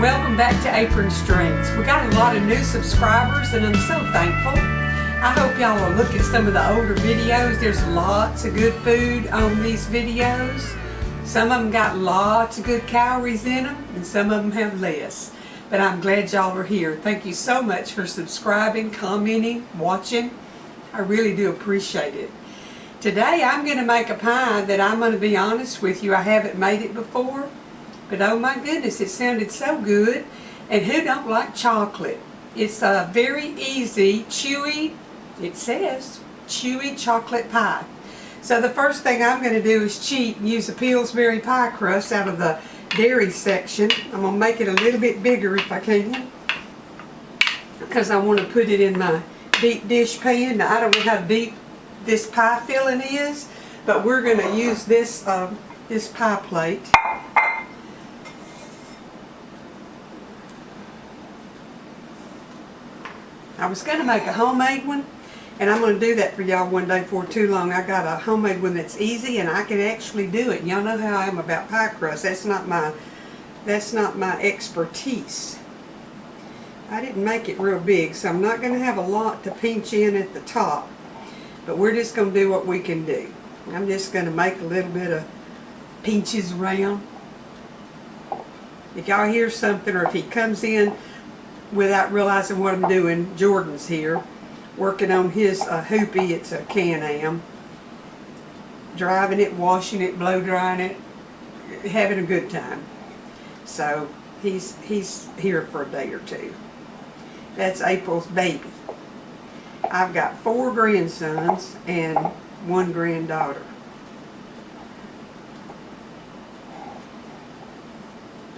welcome back to Apron Strings. We got a lot of new subscribers and I'm so thankful. I hope y'all will look at some of the older videos. There's lots of good food on these videos. Some of them got lots of good calories in them and some of them have less. But I'm glad y'all are here. Thank you so much for subscribing, commenting, watching. I really do appreciate it. Today I'm going to make a pie that I'm going to be honest with you, I haven't made it before. But oh my goodness, it sounded so good. And who don't like chocolate? It's a very easy, chewy, it says, chewy chocolate pie. So the first thing I'm going to do is cheat and use a Pillsbury pie crust out of the dairy section. I'm going to make it a little bit bigger if I can, because I want to put it in my deep dish pan. Now I don't know how deep this pie filling is, but we're going to use this this pie plate. I was going to make a homemade one, and I'm going to do that for y'all one day before too long. I got a homemade one that's easy, and I can actually do it. Y'all know how I am about pie crust. That's not my expertise. I didn't make it real big, so I'm not going to have a lot to pinch in at the top. But we're just going to do what we can do. I'm just going to make a little bit of pinches around. If y'all hear something, or if he comes in without realizing what I'm doing, Jordan's here working on his hoopy. It's a Can-Am, driving it, washing it, blow drying it, having a good time. So he's here for a day or two. That's April's baby. I've got 4 grandsons and 1 granddaughter.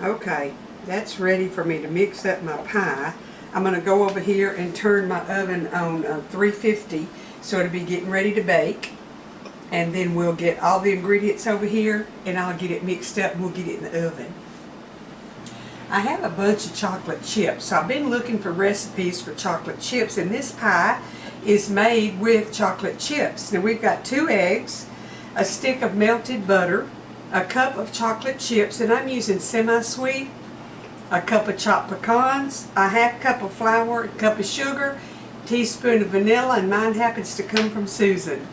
Okay, that's ready for me to mix up my pie. I'm going to go over here and turn my oven on 350 so it'll be getting ready to bake. And then we'll get all the ingredients over here and I'll get it mixed up and we'll get it in the oven. I have a bunch of chocolate chips, so I've been looking for recipes for chocolate chips, and this pie is made with chocolate chips. Now we've got 2 eggs, a stick of melted butter, a cup of chocolate chips, and I'm using semi-sweet, a cup of chopped pecans, a half cup of flour, a cup of sugar, a teaspoon of vanilla, and mine happens to come from Susan.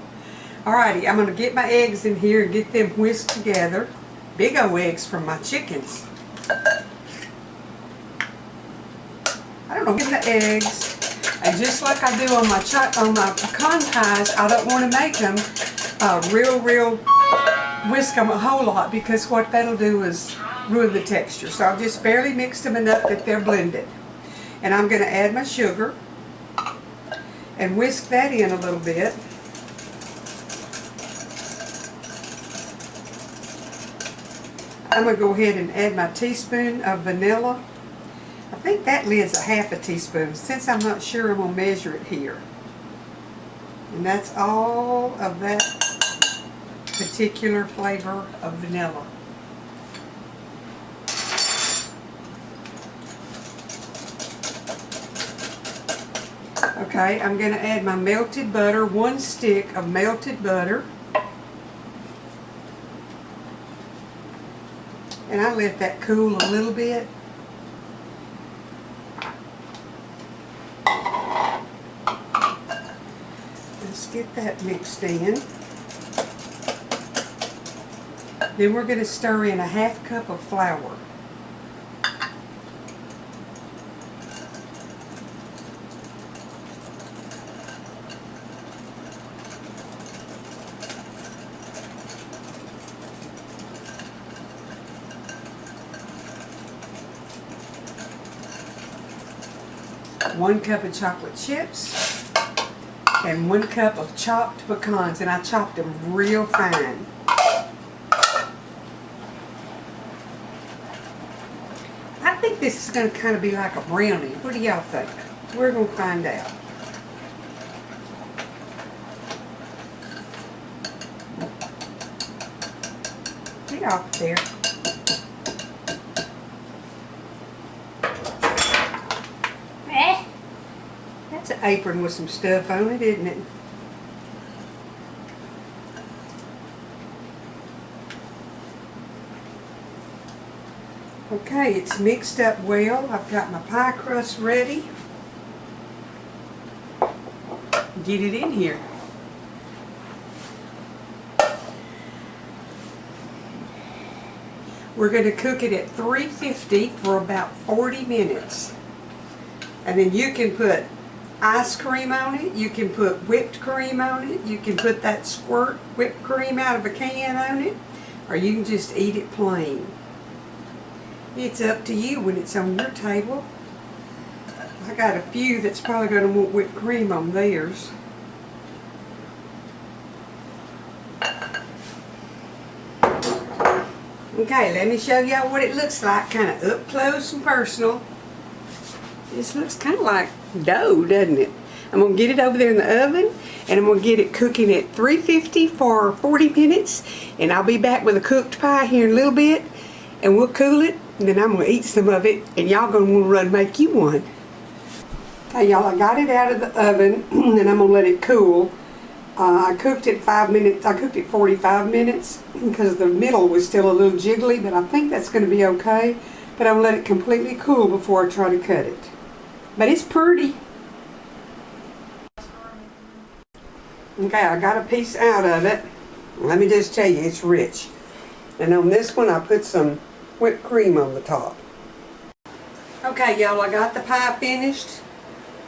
Alrighty, I'm going to get my eggs in here and get them whisked together. Big old eggs from my chickens. I don't know, get the eggs, and just like I do on my pecan pies, I don't want to make them whisk them a whole lot, because what that'll do is ruin the texture. So I'll just barely mix them enough that they're blended. And I'm going to add my sugar and whisk that in a little bit. I'm going to go ahead and add my teaspoon of vanilla. I think that lid's a half a teaspoon. Since I'm not sure, I'm going to measure it here. And that's all of that particular flavor of vanilla. Okay, I'm going to add my melted butter, 1 stick of melted butter. And I let that cool a little bit. Let's get that mixed in. Then we're going to stir in a half cup of flour. One cup of chocolate chips and 1 cup of chopped pecans, and I chopped them real fine. I think this is going to kind of be like a brownie. What do y'all think? We're going to find out. Get off there. That's an apron with some stuff on it, isn't it? Okay, it's mixed up well. I've got my pie crust ready. Get it in here. We're going to cook it at 350 for about 40 minutes. And then you can put ice cream on it, you can put whipped cream on it, you can put that squirt whipped cream out of a can on it, or you can just eat it plain. It's up to you when it's on your table. I got a few that's probably going to want whipped cream on theirs. Okay, let me show y'all what it looks like, kind of up close and personal. This looks kind of like dough, doesn't it? I'm going to get it over there in the oven, and I'm going to get it cooking at 350 for 40 minutes, and I'll be back with a cooked pie here in a little bit, and we'll cool it, and then I'm going to eat some of it, and y'all going to want to run and make you one. Okay, y'all, I got it out of the oven, and I'm going to let it cool. I cooked it 5 minutes. I cooked it 45 minutes because the middle was still a little jiggly, but I think that's going to be okay. But I'm going to let it completely cool before I try to cut it. But it's pretty. Okay, I got a piece out of it. Let me just tell you, it's rich. And on this one, I put some whipped cream on the top. Okay, y'all, I got the pie finished.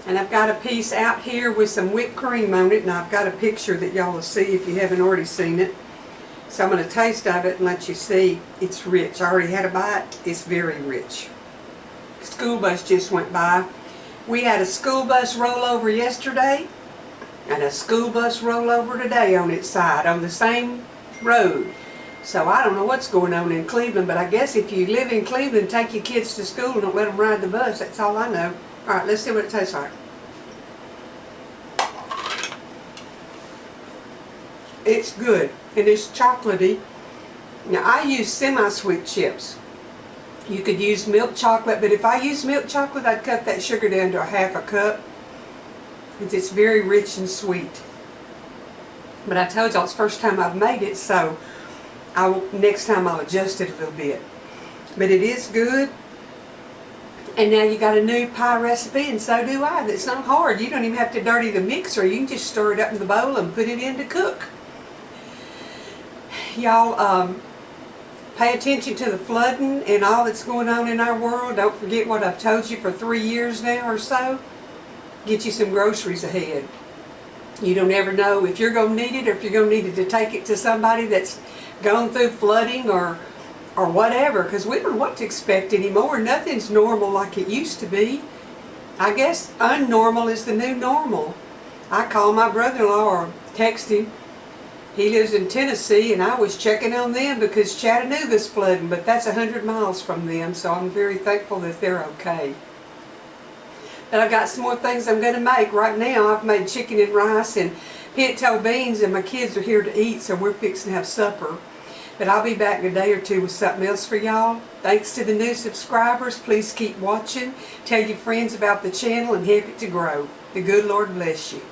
And I've got a piece out here with some whipped cream on it, and I've got a picture that y'all will see if you haven't already seen it. So I'm going to taste of it and let you see it's rich. I already had a bite. It's very rich. School bus just went by. We had a school bus rollover yesterday and a school bus rollover today on its side on the same road. So I don't know what's going on in Cleveland, but I guess if you live in Cleveland, take your kids to school and don't let them ride the bus. That's all I know. Alright, let's see what it tastes like. It's good, and it's chocolatey. Now, I use semi-sweet chips. You could use milk chocolate, but if I use milk chocolate, I'd cut that sugar down to a half a cup. It's very rich and sweet. But I told y'all it's the first time I've made it, so next time I'll adjust it a little bit. But it is good. And now you got a new pie recipe, and so do I. It's not hard. You don't even have to dirty the mixer. You can just stir it up in the bowl and put it in to cook. Y'all, pay attention to the flooding and all that's going on in our world. Don't forget what I've told you for 3 years now or so. Get you some groceries ahead. You don't ever know if you're going to need it or if you're going to need it to take it to somebody that's gone through flooding or whatever, because we don't know what to expect anymore. Nothing's normal like it used to be. I guess unnormal is the new normal. I call my brother-in-law or text him. He lives in Tennessee, and I was checking on them because Chattanooga's flooding, but that's 100 miles from them, so I'm very thankful that they're okay. But I've got some more things I'm going to make. Right now, I've made chicken and rice and pinto beans, and my kids are here to eat, so we're fixing to have supper. But I'll be back in a day or two with something else for y'all. Thanks to the new subscribers. Please keep watching. Tell your friends about the channel and help it to grow. The good Lord bless you.